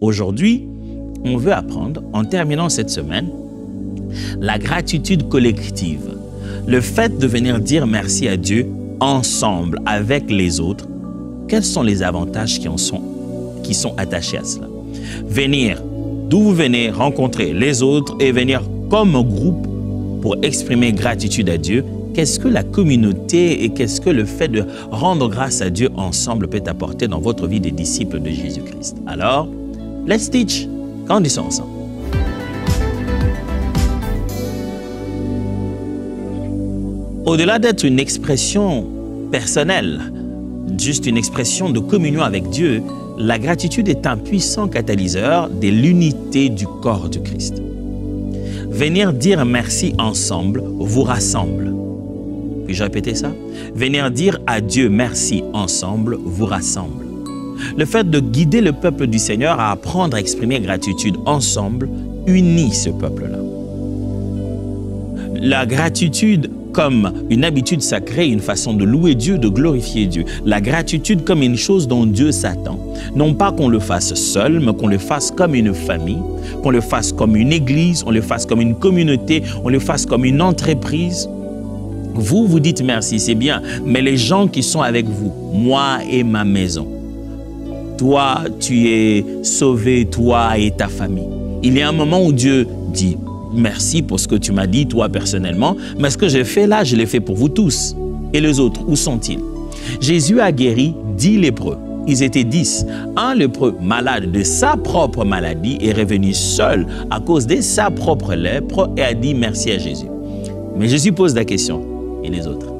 Aujourd'hui, on veut apprendre, en terminant cette semaine, la gratitude collective. Le fait de venir dire merci à Dieu ensemble, avec les autres, quels sont les avantages qui sont attachés à cela? Venir d'où vous venez, rencontrer les autres et venir comme un groupe pour exprimer gratitude à Dieu. Qu'est-ce que la communauté et qu'est-ce que le fait de rendre grâce à Dieu ensemble peut apporter dans votre vie des disciples de Jésus-Christ? Alors, let's teach. Quand on dit ça ensemble. Au-delà d'être une expression personnelle, juste une expression de communion avec Dieu, la gratitude est un puissant catalyseur de l'unité du corps du Christ. Venir dire merci ensemble vous rassemble. Puis-je répéter ça? Venir dire à Dieu merci ensemble vous rassemble. Le fait de guider le peuple du Seigneur à apprendre à exprimer gratitude ensemble unit ce peuple-là. La gratitude comme une habitude sacrée, une façon de louer Dieu, de glorifier Dieu. La gratitude comme une chose dont Dieu s'attend. Non pas qu'on le fasse seul, mais qu'on le fasse comme une famille, qu'on le fasse comme une église, on le fasse comme une communauté, on le fasse comme une entreprise. Vous, vous dites merci, c'est bien, mais les gens qui sont avec vous, moi et ma maison, toi, tu es sauvé, toi et ta famille. Il y a un moment où Dieu dit merci pour ce que tu m'as dit, toi personnellement, mais ce que j'ai fait là, je l'ai fait pour vous tous. Et les autres, où sont-ils? Jésus a guéri 10 lépreux. Ils étaient 10. Un lépreux malade de sa propre maladie est revenu seul à cause de sa propre lèpre et a dit merci à Jésus. Mais Jésus pose la question, et les autres?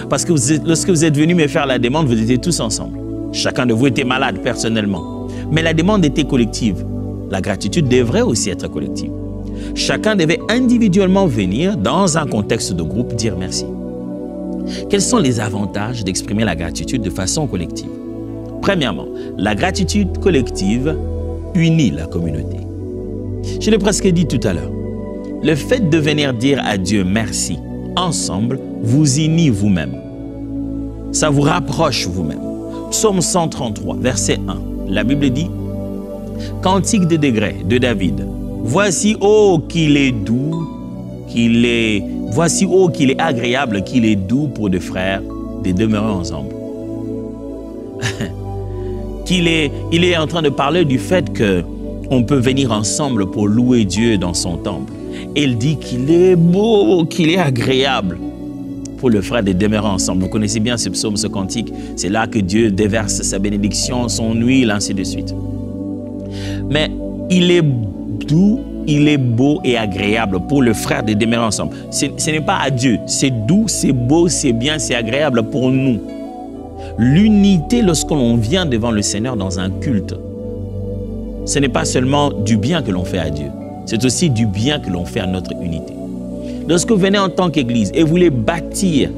Parce que lorsque vous êtes venus me faire la demande, vous étiez tous ensemble. Chacun de vous était malade personnellement. Mais la demande était collective. La gratitude devrait aussi être collective. Chacun devait individuellement venir dans un contexte de groupe dire merci. Quels sont les avantages d'exprimer la gratitude de façon collective? Premièrement, la gratitude collective unit la communauté. Je l'ai presque dit tout à l'heure. Le fait de venir dire à Dieu merci ensemble vous unit vous-même. Ça vous rapproche vous-même. Psaume 133, verset 1. La Bible dit « Cantique de degrés de David. Voici, oh, qu'il est doux, voici, oh, qu'il est agréable, qu'il est doux pour des frères de demeurer ensemble. » Il est en train de parler du fait qu'on peut venir ensemble pour louer Dieu dans son temple. Et il dit qu'il est beau, qu'il est agréable pour le frère de demeurer ensemble. Vous connaissez bien ce psaume, ce cantique. C'est là que Dieu déverse sa bénédiction, son huile, ainsi de suite. Mais il est doux, il est beau et agréable pour le frère de demeurer ensemble. Ce n'est pas à Dieu. C'est doux, c'est beau, c'est bien, c'est agréable pour nous. L'unité, lorsque l'on vient devant le Seigneur dans un culte, ce n'est pas seulement du bien que l'on fait à Dieu, c'est aussi du bien que l'on fait à notre unité. Lorsque vous venez en tant qu'Église et vous voulez bâtir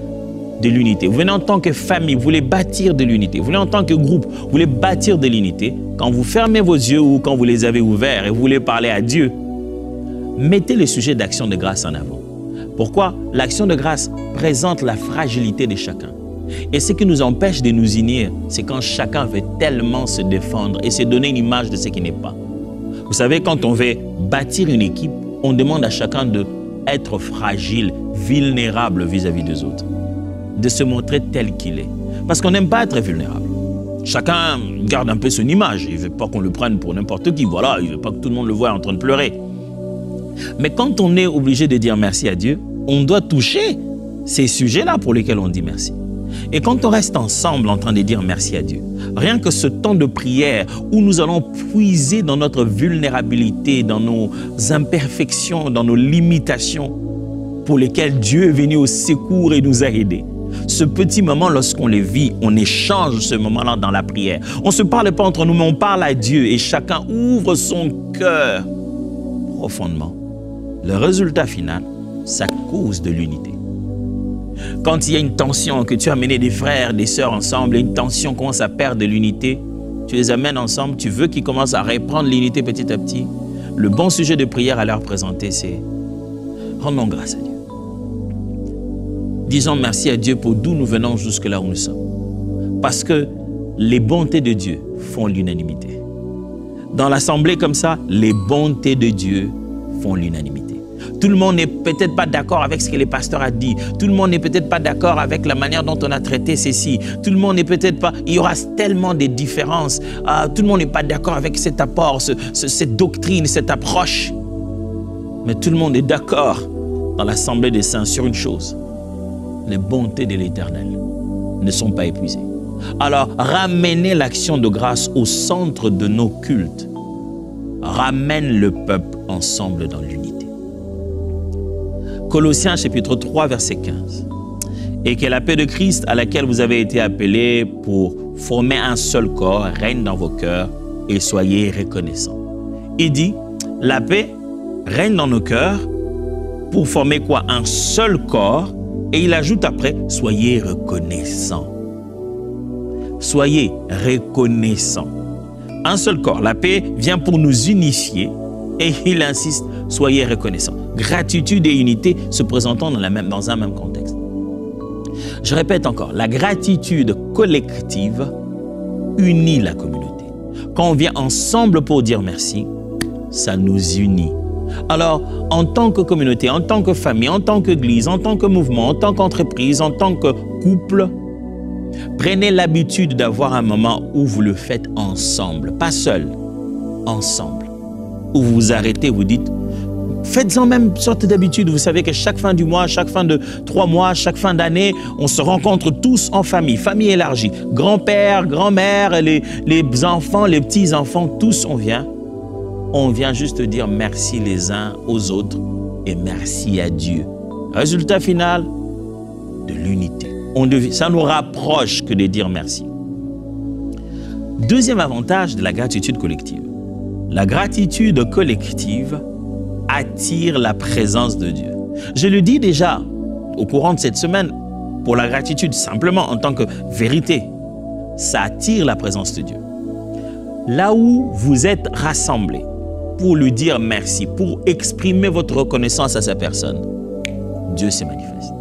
de l'unité, vous venez en tant que famille, vous voulez bâtir de l'unité, vous venez en tant que groupe, vous voulez bâtir de l'unité, quand vous fermez vos yeux ou quand vous les avez ouverts et vous voulez parler à Dieu, mettez le sujet d'action de grâce en avant. Pourquoi? L'action de grâce présente la fragilité de chacun. Et ce qui nous empêche de nous unir, c'est quand chacun veut tellement se défendre et se donner une image de ce qui n'est pas. Vous savez, quand on veut bâtir une équipe, on demande à chacun d'être fragile, vulnérable vis-à-vis des autres, de se montrer tel qu'il est. Parce qu'on n'aime pas être vulnérable. Chacun garde un peu son image. Il ne veut pas qu'on le prenne pour n'importe qui. Voilà, il ne veut pas que tout le monde le voie en train de pleurer. Mais quand on est obligé de dire merci à Dieu, on doit toucher ces sujets-là pour lesquels on dit merci. Et quand on reste ensemble en train de dire merci à Dieu, rien que ce temps de prière où nous allons puiser dans notre vulnérabilité, dans nos imperfections, dans nos limitations pour lesquelles Dieu est venu au secours et nous a aidés. Ce petit moment, lorsqu'on les vit, on échange ce moment-là dans la prière. On ne se parle pas entre nous, mais on parle à Dieu et chacun ouvre son cœur profondément. Le résultat final, ça cause de l'unité. Quand il y a une tension, que tu as amené des frères, des sœurs ensemble, et une tension commence à perdre de l'unité, tu les amènes ensemble, tu veux qu'ils commencent à reprendre l'unité petit à petit. Le bon sujet de prière à leur présenter, c'est rendons grâce à Dieu. Disons merci à Dieu pour d'où nous venons jusque là où nous sommes. Parce que les bontés de Dieu font l'unanimité. dans l'assemblée comme ça, les bontés de Dieu font l'unanimité. Tout le monde n'est peut-être pas d'accord avec ce que le pasteur a dit. Tout le monde n'est peut-être pas d'accord avec la manière dont on a traité ceci. Tout le monde n'est peut-être pas... Il y aura tellement de différences. Tout le monde n'est pas d'accord avec cet apport, cette doctrine, cette approche. Mais tout le monde est d'accord dans l'assemblée des saints sur une chose. Les bontés de l'Éternel ne sont pas épuisées. Alors, ramenez l'action de grâce au centre de nos cultes. Ramène le peuple ensemble dans l'unité. Colossiens chapitre 3, verset 15. Et que la paix de Christ à laquelle vous avez été appelés pour former un seul corps règne dans vos cœurs et soyez reconnaissants. Il dit, la paix règne dans nos cœurs pour former quoi? Un seul corps. Et il ajoute après, soyez reconnaissants. Soyez reconnaissants. Un seul corps. La paix vient pour nous unifier et il insiste, soyez reconnaissants. Gratitude et unité se présentant dans un même contexte. Je répète encore, la gratitude collective unit la communauté. Quand on vient ensemble pour dire merci, ça nous unit. Alors, en tant que communauté, en tant que famille, en tant qu'église, en tant que mouvement, en tant qu'entreprise, en tant que couple, prenez l'habitude d'avoir un moment où vous le faites ensemble, pas seul, ensemble. Où vous vous arrêtez, vous dites, faites-en même sorte d'habitude. Vous savez que chaque fin du mois, chaque fin de 3 mois, chaque fin d'année, on se rencontre tous en famille, famille élargie. Grand-père, grand-mère, les enfants, les petits-enfants, tous on vient. On vient juste dire merci les uns aux autres et merci à Dieu. Résultat final, de l'unité. Ça nous rapproche que de dire merci. Deuxième avantage de la gratitude collective. La gratitude collective attire la présence de Dieu. Je le dis déjà au courant de cette semaine, pour la gratitude simplement en tant que vérité, ça attire la présence de Dieu. Là où vous êtes rassemblés pour lui dire merci, pour exprimer votre reconnaissance à sa personne, Dieu se manifeste.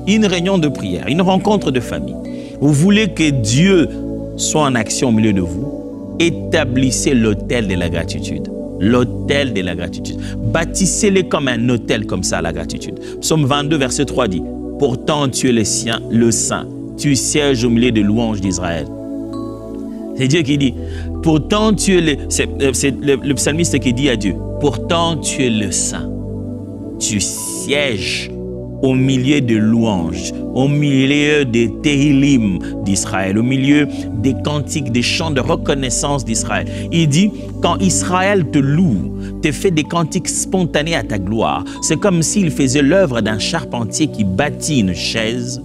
Une réunion de prière, une rencontre de famille, vous voulez que Dieu soit en action au milieu de vous, établissez l'autel de la gratitude. L'autel de la gratitude. Bâtissez-les comme un autel comme ça, la gratitude. Psaume 22, verset 3 dit, « Pourtant tu es le Saint, tu sièges au milieu des louanges d'Israël. » C'est Dieu qui dit, « Pourtant tu es c'est le psalmiste qui dit à Dieu, « Pourtant tu es le Saint, tu sièges au milieu des louanges, au milieu des Tehillim d'Israël, au milieu des cantiques, des chants de reconnaissance d'Israël. » Il dit, quand Israël te loue, te fait des cantiques spontanés à ta gloire, c'est comme s'il faisait l'œuvre d'un charpentier qui bâtit une chaise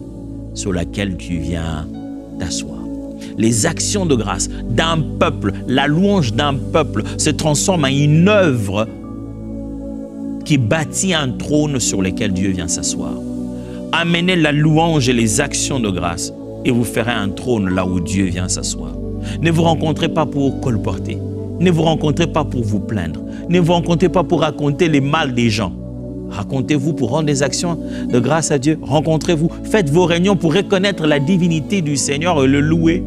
sur laquelle tu viens t'asseoir. Les actions de grâce d'un peuple, la louange d'un peuple se transforme en une œuvre qui bâtit un trône sur lequel Dieu vient s'asseoir. Amenez la louange et les actions de grâce et vous ferez un trône là où Dieu vient s'asseoir. Ne vous rencontrez pas pour colporter. Ne vous rencontrez pas pour vous plaindre. Ne vous rencontrez pas pour raconter les mal des gens. Racontez-vous pour rendre des actions de grâce à Dieu. Rencontrez-vous. Faites vos réunions pour reconnaître la divinité du Seigneur et le louer.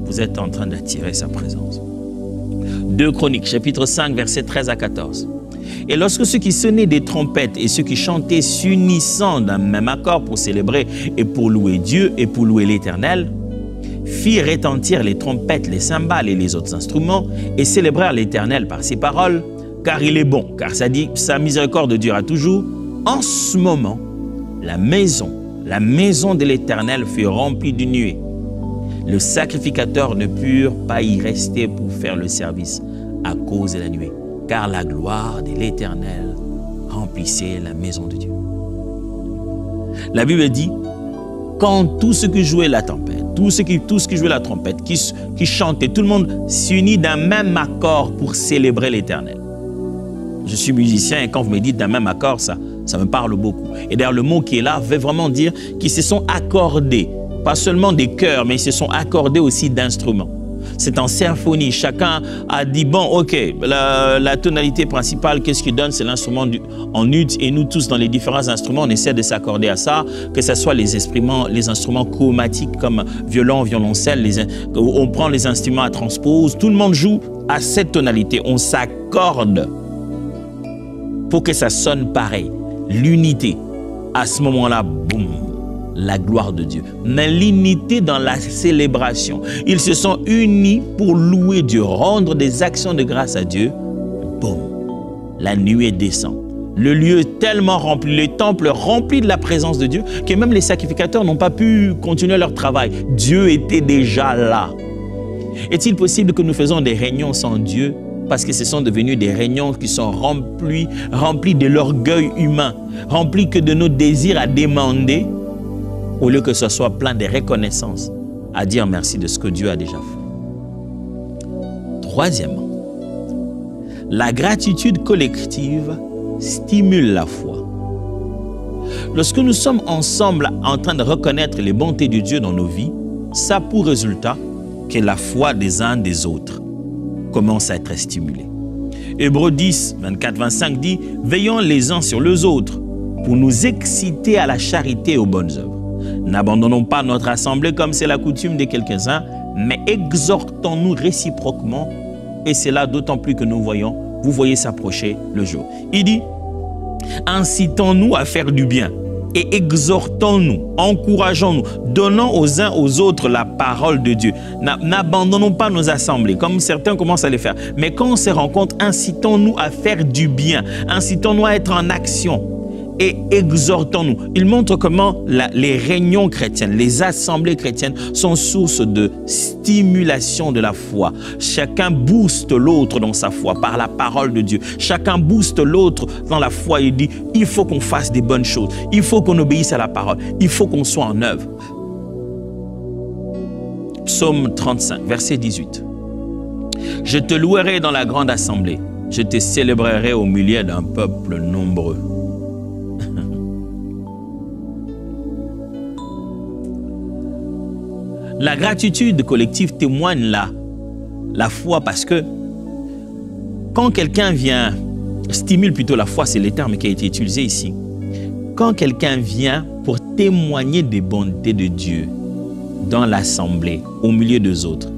Vous êtes en train d'attirer sa présence. 2 Chroniques, chapitre 5, versets 13 à 14. Et lorsque ceux qui sonnaient des trompettes et ceux qui chantaient s'unissant d'un même accord pour célébrer et pour louer Dieu et pour louer l'Éternel, firent retentir les trompettes, les cymbales et les autres instruments et célébrèrent l'Éternel par ses paroles, car il est bon, car sa miséricorde durera toujours. En ce moment, la maison de l'Éternel fut remplie d'une nuée. Le sacrificateur ne put pas y rester pour faire le service à cause de la nuée, car la gloire de l'Éternel remplissait la maison de Dieu. La Bible dit, quand tout ce qui jouait la tempête, tout ce qui jouait la trompette, qui chantait, tout le monde s'unit d'un même accord pour célébrer l'Éternel. Je suis musicien et quand vous me dites d'un même accord, ça me parle beaucoup. Et d'ailleurs, le mot qui est là veut vraiment dire qu'ils se sont accordés, pas seulement des chœurs, mais ils se sont accordés aussi d'instruments. C'est en symphonie. Chacun a dit, bon, ok, la tonalité principale, qu'est-ce qui donne? C'est l'instrument en ut. Et nous tous, dans les différents instruments, on essaie de s'accorder à ça, que ce soit les instruments chromatiques comme violon, violoncelle, on prend les instruments à transpose. Tout le monde joue à cette tonalité. On s'accorde pour que ça sonne pareil. L'unité. À ce moment-là, boum, la gloire de Dieu. Mais l'unité dans la célébration. Ils se sont unis pour louer Dieu, rendre des actions de grâce à Dieu. Boum, la nuée descend. Le lieu tellement rempli, le temple rempli de la présence de Dieu, que même les sacrificateurs n'ont pas pu continuer leur travail. Dieu était déjà là. Est-il possible que nous faisons des réunions sans Dieu? Parce que ce sont devenus des réunions qui sont remplies de l'orgueil humain, remplies que de nos désirs à demander, au lieu que ce soit plein de reconnaissance, à dire merci de ce que Dieu a déjà fait. Troisièmement, la gratitude collective stimule la foi. Lorsque nous sommes ensemble en train de reconnaître les bontés de Dieu dans nos vies, ça a pour résultat que la foi des uns des autres commence à être stimulée. Hébreux 10, 24-25 dit « Veillons les uns sur les autres pour nous exciter à la charité et aux bonnes œuvres. N'abandonnons pas notre assemblée comme c'est la coutume de quelques-uns, mais exhortons-nous réciproquement, et c'est là d'autant plus que vous voyez s'approcher le jour. » Il dit « Incitons-nous à faire du bien et exhortons-nous, encourageons-nous, donnons aux uns aux autres la parole de Dieu. N'abandonnons pas nos assemblées, comme certains commencent à les faire. Mais quand on se rencontre, incitons-nous à faire du bien, incitons-nous à être en action et exhortons-nous. Il montre comment les réunions chrétiennes, les assemblées chrétiennes sont source de stimulation de la foi. Chacun booste l'autre dans sa foi par la parole de Dieu. Chacun booste l'autre dans la foi et dit, il faut qu'on fasse des bonnes choses. Il faut qu'on obéisse à la parole. Il faut qu'on soit en œuvre. Psaume 35, verset 18. Je te louerai dans la grande assemblée. Je te célébrerai au milieu d'un peuple nombreux. La gratitude collective témoigne la foi parce que quand quelqu'un vient, stimule plutôt la foi, c'est le terme qui a été utilisé ici. Quand quelqu'un vient pour témoigner des bontés de Dieu dans l'assemblée, au milieu des autres,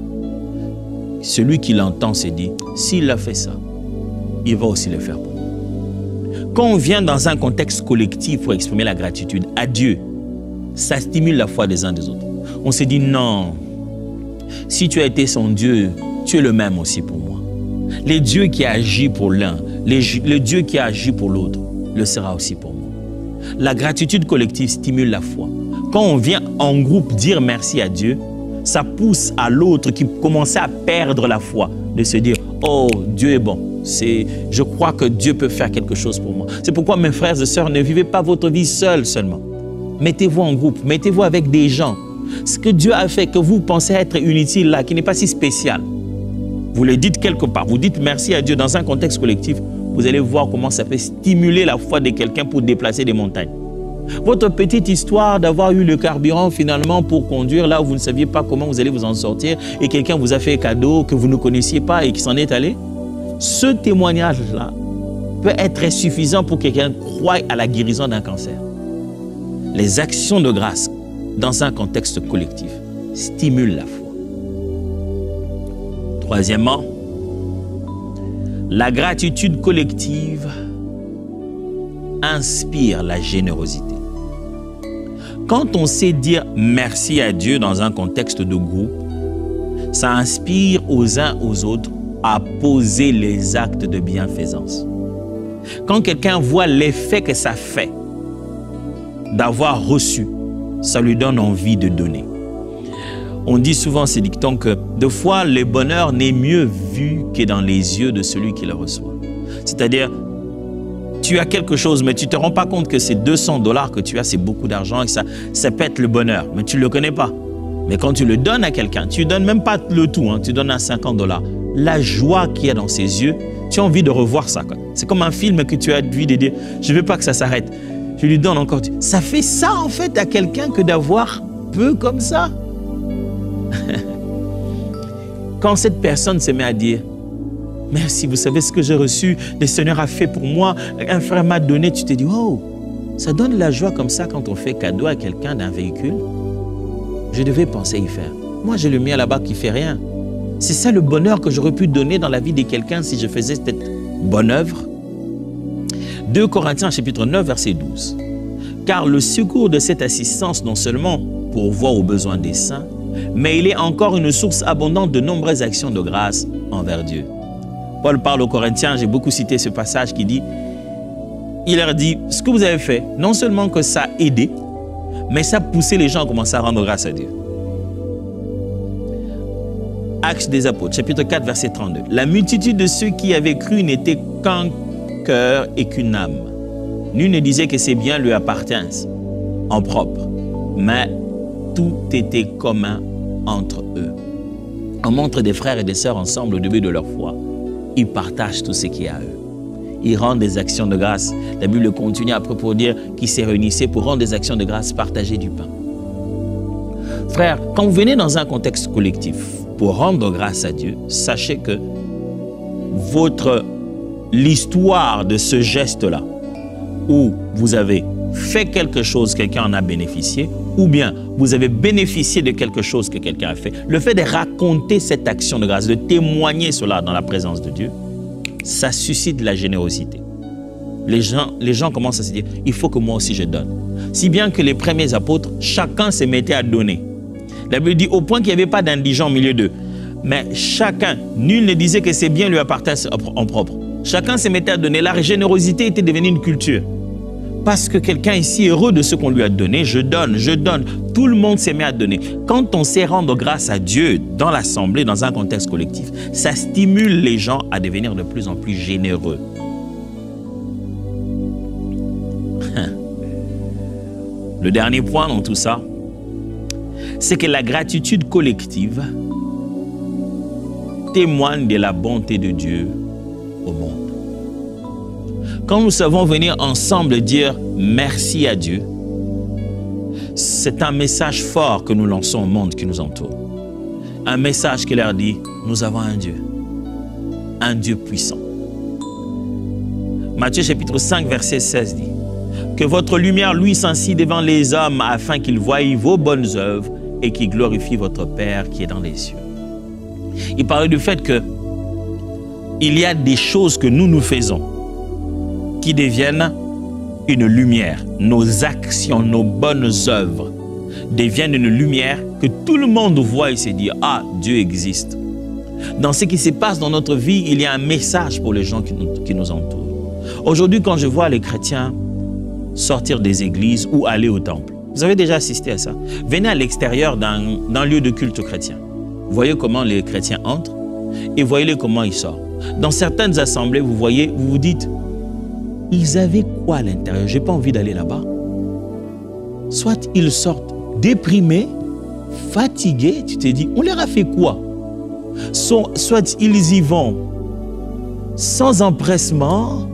celui qui l'entend se dit, s'il a fait ça, il va aussi le faire pour moi. Quand on vient dans un contexte collectif pour exprimer la gratitude à Dieu, ça stimule la foi des uns des autres. On se dit non, si tu as été son Dieu, tu es le même aussi pour moi. Le Dieu qui a agi pour l'un, le Dieu qui a agi pour l'autre, le sera aussi pour moi. La gratitude collective stimule la foi. Quand on vient en groupe dire merci à Dieu, ça pousse à l'autre qui commençait à perdre la foi, de se dire, oh, Dieu est bon. Je crois que Dieu peut faire quelque chose pour moi. C'est pourquoi mes frères et sœurs, ne vivez pas votre vie seul seulement. Mettez-vous en groupe, mettez-vous avec des gens. Ce que Dieu a fait, que vous pensez être inutile là, qui n'est pas si spécial, vous le dites quelque part, vous dites merci à Dieu dans un contexte collectif, vous allez voir comment ça peut stimuler la foi de quelqu'un pour déplacer des montagnes. Votre petite histoire d'avoir eu le carburant finalement pour conduire là où vous ne saviez pas comment vous allez vous en sortir et quelqu'un vous a fait un cadeau que vous ne connaissiez pas et qui s'en est allé, ce témoignage-là peut être suffisant pour que quelqu'un croie à la guérison d'un cancer. Les actions de grâce dans un contexte collectif stimulent la foi. Troisièmement, la gratitude collective inspire la générosité. Quand on sait dire merci à Dieu dans un contexte de groupe, ça inspire aux uns aux autres à poser les actes de bienfaisance. Quand quelqu'un voit l'effet que ça fait d'avoir reçu, ça lui donne envie de donner. On dit souvent ces dictons que des fois le bonheur n'est mieux vu que dans les yeux de celui qui le reçoit. C'est-à-dire, tu as quelque chose, mais tu ne te rends pas compte que ces 200 $ que tu as, c'est beaucoup d'argent et que ça pète le bonheur, mais tu ne le connais pas. Mais quand tu le donnes à quelqu'un, tu ne donnes même pas le tout, hein, tu donnes à 50 $. La joie qu'il y a dans ses yeux, tu as envie de revoir ça. C'est comme un film que tu as envie de dire, je ne veux pas que ça s'arrête. Je lui donne encore. Ça fait ça en fait à quelqu'un que d'avoir peu comme ça. quand cette personne se met à dire « Merci, vous savez ce que j'ai reçu, le Seigneur a fait pour moi, un frère m'a donné », tu te dis « Oh, ça donne de la joie comme ça quand on fait cadeau à quelqu'un d'un véhicule. Je devais penser y faire. Moi, j'ai le mien là-bas qui ne fait rien. C'est ça le bonheur que j'aurais pu donner dans la vie de quelqu'un si je faisais cette bonne œuvre. » 2 Corinthiens chapitre 9, verset 12. « Car le secours de cette assistance, non seulement pourvoit aux besoins des saints, mais il est encore une source abondante de nombreuses actions de grâce envers Dieu. » Paul parle aux Corinthiens, j'ai beaucoup cité ce passage qui dit, il leur dit, ce que vous avez fait, non seulement que ça a aidé, mais ça a poussé les gens à commencer à rendre grâce à Dieu. Actes des Apôtres, chapitre 4, verset 32. « La multitude de ceux qui avaient cru n'était qu'un cœur et qu'une âme. Nul ne disait que ces biens lui appartiennent en propre, mais tout était commun entre eux. » On montre des frères et des sœurs ensemble au début de leur foi. Ils partagent tout ce qui est à eux. Ils rendent des actions de grâce. La Bible continue après pour dire qu'ils se réunissaient pour rendre des actions de grâce, partager du pain. Frères, quand vous venez dans un contexte collectif pour rendre grâce à Dieu, sachez que l'histoire de ce geste-là, où vous avez fait quelque chose, quelqu'un en a bénéficié, ou bien vous avez bénéficié de quelque chose que quelqu'un a fait, le fait de raconter cette action de grâce, de témoigner cela dans la présence de Dieu, ça suscite la générosité. Les gens commencent à se dire, il faut que moi aussi je donne. Si bien que les premiers apôtres, chacun se mettait à donner. La Bible dit au point qu'il n'y avait pas d'indigents au milieu d'eux. Mais chacun, nul ne disait que ses biens lui appartenaient en propre. Chacun se mettait à donner. La générosité était devenue une culture. Parce que quelqu'un ici est heureux de ce qu'on lui a donné, je donne. Tout le monde s'est mis à donner. Quand on sait rendre grâce à Dieu dans l'assemblée, dans un contexte collectif, ça stimule les gens à devenir de plus en plus généreux. Le dernier point dans tout ça, c'est que la gratitude collective témoigne de la bonté de Dieu au monde. Quand nous savons venir ensemble dire merci à Dieu, c'est un message fort que nous lançons au monde qui nous entoure. Un message qui leur dit, nous avons un Dieu puissant. Matthieu chapitre 5, verset 16 dit, que votre lumière luise ainsi devant les hommes afin qu'ils voient vos bonnes œuvres et qu'ils glorifient votre Père qui est dans les cieux. Il parlait du fait que il y a des choses que nous faisons qui deviennent une lumière. Nos actions, nos bonnes œuvres deviennent une lumière que tout le monde voit et se dit « Ah, Dieu existe ». Dans ce qui se passe dans notre vie, il y a un message pour les gens qui nous entourent. Aujourd'hui, quand je vois les chrétiens sortir des églises ou aller au temple, vous avez déjà assisté à ça. Venez à l'extérieur d'un lieu de culte chrétien. Voyez comment les chrétiens entrent et voyez comment ils sortent. Dans certaines assemblées, vous voyez, vous vous dites, ils avaient quoi à l'intérieur? J'ai pas envie d'aller là-bas. Soit ils sortent déprimés, fatigués, tu te dis, on leur a fait quoi? Soit ils y vont sans empressement,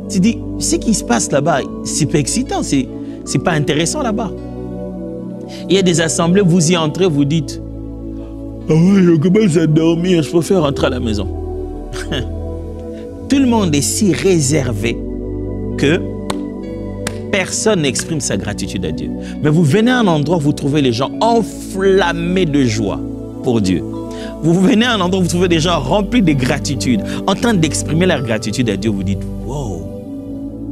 tu te dis, ce qui se passe là-bas, c'est pas excitant, c'est pas intéressant là-bas. Il y a des assemblées, vous y entrez, vous dites, ah ouais, je commence à dormir, je préfère rentrer à la maison. Tout le monde est si réservé que personne n'exprime sa gratitude à Dieu. Mais vous venez à un endroit où vous trouvez les gens enflammés de joie pour Dieu. Vous venez à un endroit où vous trouvez des gens remplis de gratitude, en train d'exprimer leur gratitude à Dieu. Vous dites, wow,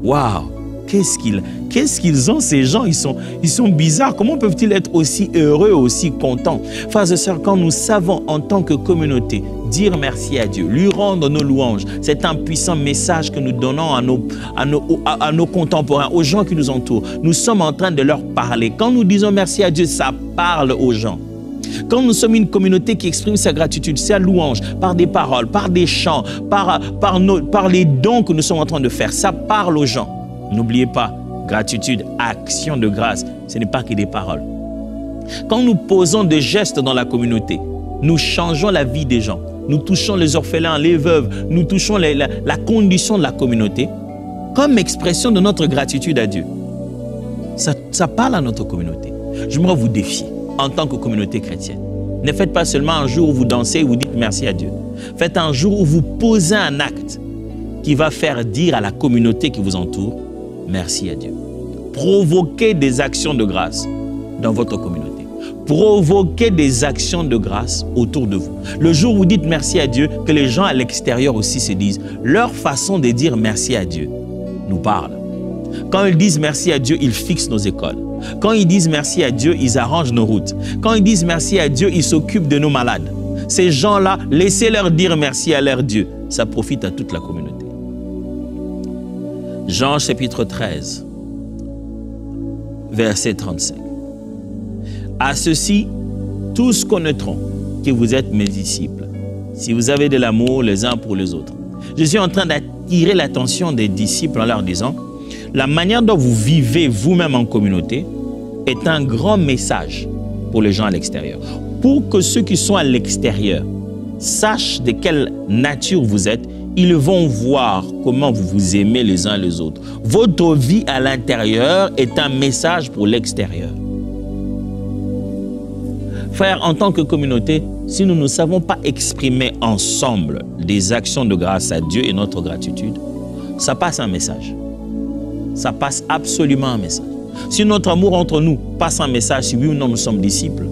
wow, qu'est-ce qu'ils ont ces gens, ils sont bizarres. Comment peuvent-ils être aussi heureux, aussi contents? Frères et sœurs, quand nous savons en tant que communauté dire merci à Dieu, lui rendre nos louanges, c'est un puissant message que nous donnons à nos contemporains, aux gens qui nous entourent. Nous sommes en train de leur parler. Quand nous disons merci à Dieu, ça parle aux gens. Quand nous sommes une communauté qui exprime sa gratitude, sa louange, par des paroles, par des chants, par les dons que nous sommes en train de faire, ça parle aux gens. N'oubliez pas, gratitude, action de grâce, ce n'est pas que des paroles. Quand nous posons des gestes dans la communauté, nous changeons la vie des gens. Nous touchons les orphelins, les veuves, nous touchons la condition de la communauté comme expression de notre gratitude à Dieu. Ça parle à notre communauté. J'aimerais vous défier en tant que communauté chrétienne. Ne faites pas seulement un jour où vous dansez et vous dites merci à Dieu. Faites un jour où vous posez un acte qui va faire dire à la communauté qui vous entoure, merci à Dieu. Provoquez des actions de grâce dans votre communauté. Provoquez des actions de grâce autour de vous. Le jour où vous dites merci à Dieu, que les gens à l'extérieur aussi se disent, leur façon de dire merci à Dieu nous parle. Quand ils disent merci à Dieu, ils fixent nos écoles. Quand ils disent merci à Dieu, ils arrangent nos routes. Quand ils disent merci à Dieu, ils s'occupent de nos malades. Ces gens-là, laissez-leur dire merci à leur Dieu. Ça profite à toute la communauté. Jean chapitre 13, verset 35. À ceci, tous connaîtront que vous êtes mes disciples, si vous avez de l'amour les uns pour les autres. Je suis en train d'attirer l'attention des disciples en leur disant, la manière dont vous vivez vous-même en communauté est un grand message pour les gens à l'extérieur. Pour que ceux qui sont à l'extérieur sachent de quelle nature vous êtes, ils vont voir comment vous vous aimez les uns les autres. Votre vie à l'intérieur est un message pour l'extérieur. Frères, en tant que communauté, si nous ne savons pas exprimer ensemble des actions de grâce à Dieu et notre gratitude, ça passe un message. Ça passe absolument un message. Si notre amour entre nous passe un message, si oui ou non nous sommes disciples,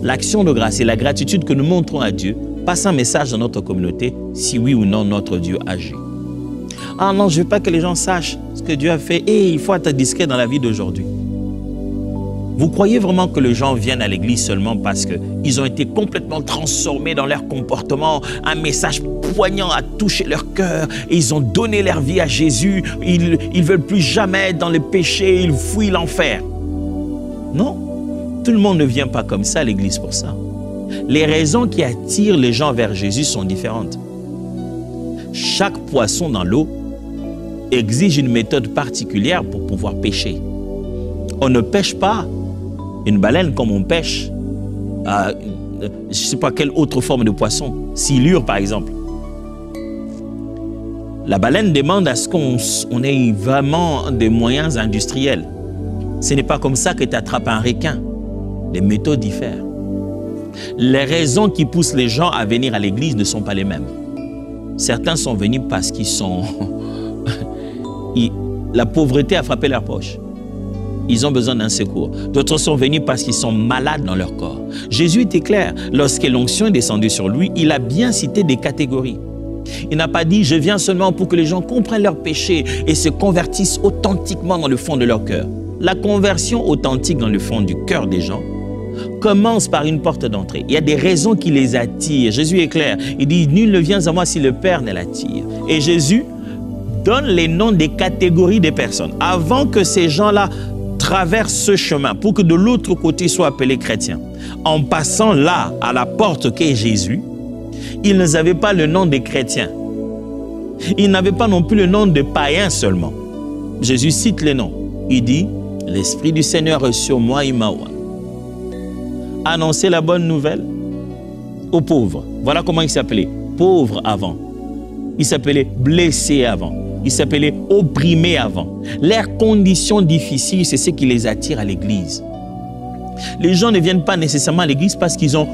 l'action de grâce et la gratitude que nous montrons à Dieu passe un message dans notre communauté, si oui ou non notre Dieu agit. Ah non, je ne veux pas que les gens sachent ce que Dieu a fait. Et il faut être discret dans la vie d'aujourd'hui. Vous croyez vraiment que les gens viennent à l'église seulement parce qu'ils ont été complètement transformés dans leur comportement, un message poignant a touché leur cœur et ils ont donné leur vie à Jésus, ils ne veulent plus jamais être dans le péché, ils fuient l'enfer? Non, tout le monde ne vient pas comme ça à l'église pour ça. Les raisons qui attirent les gens vers Jésus sont différentes. Chaque poisson dans l'eau exige une méthode particulière pour pouvoir pêcher. On ne pêche pas une baleine comme on pêche, je ne sais pas quelle autre forme de poisson, silure par exemple. La baleine demande à ce qu'on ait vraiment des moyens industriels. Ce n'est pas comme ça que tu attrapes un requin. Les méthodes diffèrent. Les raisons qui poussent les gens à venir à l'église ne sont pas les mêmes. Certains sont venus parce qu'ils sont... La pauvreté a frappé leur poche. Ils ont besoin d'un secours. D'autres sont venus parce qu'ils sont malades dans leur corps. Jésus était clair. Lorsque l'onction est descendue sur lui, il a bien cité des catégories. Il n'a pas dit « je viens seulement pour que les gens comprennent leurs péchés et se convertissent authentiquement dans le fond de leur cœur ». La conversion authentique dans le fond du cœur des gens commence par une porte d'entrée. Il y a des raisons qui les attirent. Jésus est clair. Il dit « nul ne vient à moi si le Père ne l'attire ». Et Jésus donne les noms des catégories des personnes. Avant que ces gens-là traversent ce chemin pour que de l'autre côté soient appelés chrétiens, en passant là à la porte qu'est Jésus, ils n'avaient pas le nom des chrétiens. Ils n'avaient pas non plus le nom de païens seulement. Jésus cite les noms. Il dit « L'Esprit du Seigneur est sur moi, il m'a oint. » Annoncer la bonne nouvelle aux pauvres. Voilà comment il s'appelait. Pauvre avant. Il s'appelait blessé avant. Il s'appelait opprimé avant. Leurs conditions difficiles, c'est ce qui les attire à l'église. Les gens ne viennent pas nécessairement à l'église parce qu'ils ont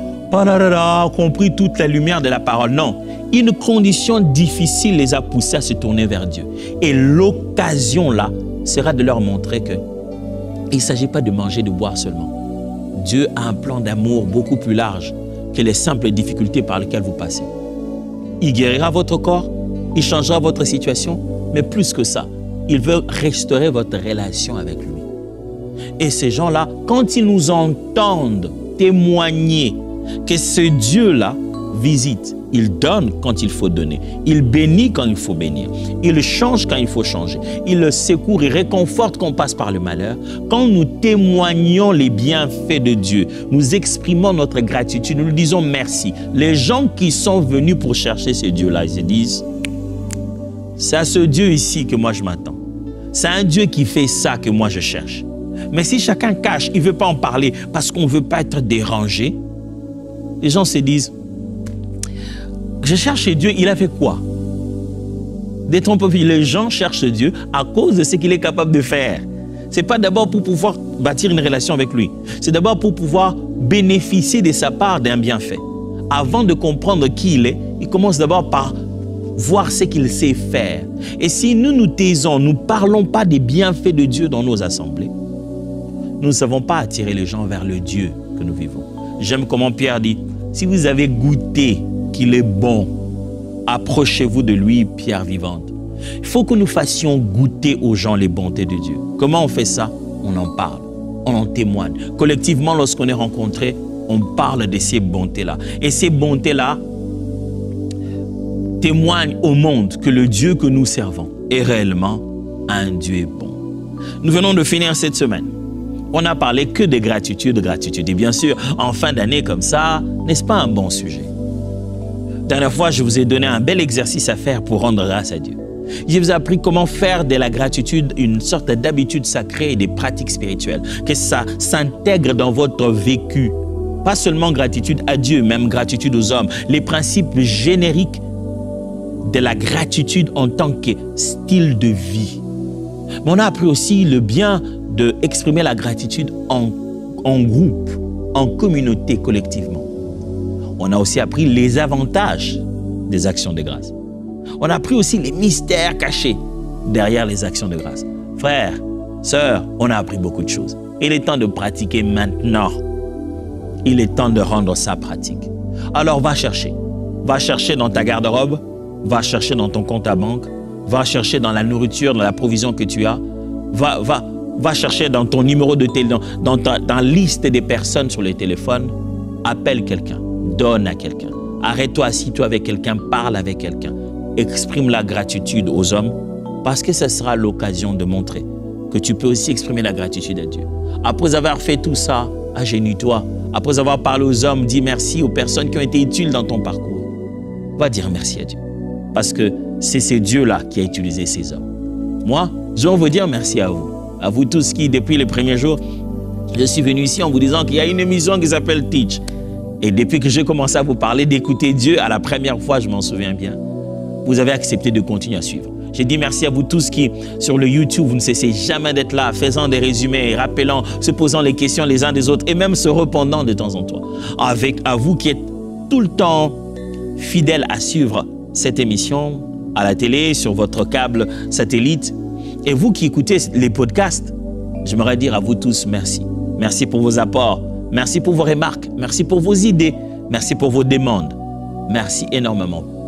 compris toute la lumière de la parole. Non, une condition difficile les a poussés à se tourner vers Dieu. Et l'occasion là sera de leur montrer que il ne s'agit pas de manger, de boire seulement. Dieu a un plan d'amour beaucoup plus large que les simples difficultés par lesquelles vous passez. Il guérira votre corps, il changera votre situation, mais plus que ça, il veut restaurer votre relation avec lui. Et ces gens-là, quand ils nous entendent témoigner que ce Dieu-là visite, il donne quand il faut donner, il bénit quand il faut bénir, il change quand il faut changer, il secourt et réconforte quand on passe par le malheur. Quand nous témoignons les bienfaits de Dieu, nous exprimons notre gratitude, nous lui disons merci. Les gens qui sont venus pour chercher ce Dieu-là, ils se disent, c'est à ce Dieu ici que moi je m'attends. C'est un Dieu qui fait ça que moi je cherche. Mais si chacun cache, il ne veut pas en parler parce qu'on ne veut pas être dérangé, les gens se disent, je cherche Dieu, il a fait quoi? Détrompez-vous, les gens cherchent Dieu à cause de ce qu'il est capable de faire. Ce n'est pas d'abord pour pouvoir bâtir une relation avec lui. C'est d'abord pour pouvoir bénéficier de sa part d'un bienfait. Avant de comprendre qui il est, il commence d'abord par voir ce qu'il sait faire. Et si nous nous taisons, nous ne parlons pas des bienfaits de Dieu dans nos assemblées, nous ne savons pas attirer les gens vers le Dieu que nous vivons. J'aime comment Pierre dit, si vous avez goûté qu'il est bon, approchez-vous de lui, pierre vivante. Il faut que nous fassions goûter aux gens les bontés de Dieu. Comment on fait ça? On en parle, on en témoigne. Collectivement, lorsqu'on est rencontrés, on parle de ces bontés-là. Et ces bontés-là témoignent au monde que le Dieu que nous servons est réellement un Dieu bon. Nous venons de finir cette semaine. On n'a parlé que de gratitude, gratitude. Et bien sûr, en fin d'année comme ça, n'est-ce pas un bon sujet? Dernière fois, je vous ai donné un bel exercice à faire pour rendre grâce à Dieu. Je vous ai appris comment faire de la gratitude une sorte d'habitude sacrée et des pratiques spirituelles. Que ça s'intègre dans votre vécu. Pas seulement gratitude à Dieu, même gratitude aux hommes. Les principes génériques de la gratitude en tant que style de vie. Mais on a appris aussi le bien d'exprimer la gratitude en groupe, en communauté, collectivement. On a aussi appris les avantages des actions de grâce. On a appris aussi les mystères cachés derrière les actions de grâce. Frères, sœurs, on a appris beaucoup de choses. Il est temps de pratiquer maintenant. Il est temps de rendre ça pratique. Alors va chercher. Va chercher dans ta garde-robe, va chercher dans ton compte à banque, va chercher dans la nourriture, dans la provision que tu as, va chercher dans ton numéro de téléphone, dans la liste des personnes sur les téléphones, appelle quelqu'un, donne à quelqu'un, arrête-toi, assis-toi avec quelqu'un, parle avec quelqu'un, exprime la gratitude aux hommes, parce que ce sera l'occasion de montrer que tu peux aussi exprimer la gratitude à Dieu. Après avoir fait tout ça, agenouille-toi. Après avoir parlé aux hommes, dis merci aux personnes qui ont été utiles dans ton parcours. Va dire merci à Dieu. Parce que c'est ce Dieu-là qui a utilisé ces hommes. Moi, je veux vous dire merci à vous. À vous tous qui, depuis les premiers jours, je suis venu ici en vous disant qu'il y a une émission qui s'appelle Teach. Et depuis que j'ai commencé à vous parler d'écouter Dieu, à la première fois, je m'en souviens bien, vous avez accepté de continuer à suivre. J'ai dit merci à vous tous qui, sur le YouTube, vous ne cessez jamais d'être là, faisant des résumés, rappelant, se posant les questions les uns des autres et même se répondant de temps en temps. Avec à vous qui êtes tout le temps fidèles à suivre cette émission à la télé, sur votre câble satellite. Et vous qui écoutez les podcasts, j'aimerais dire à vous tous merci. Merci pour vos apports, merci pour vos remarques, merci pour vos idées, merci pour vos demandes. Merci énormément.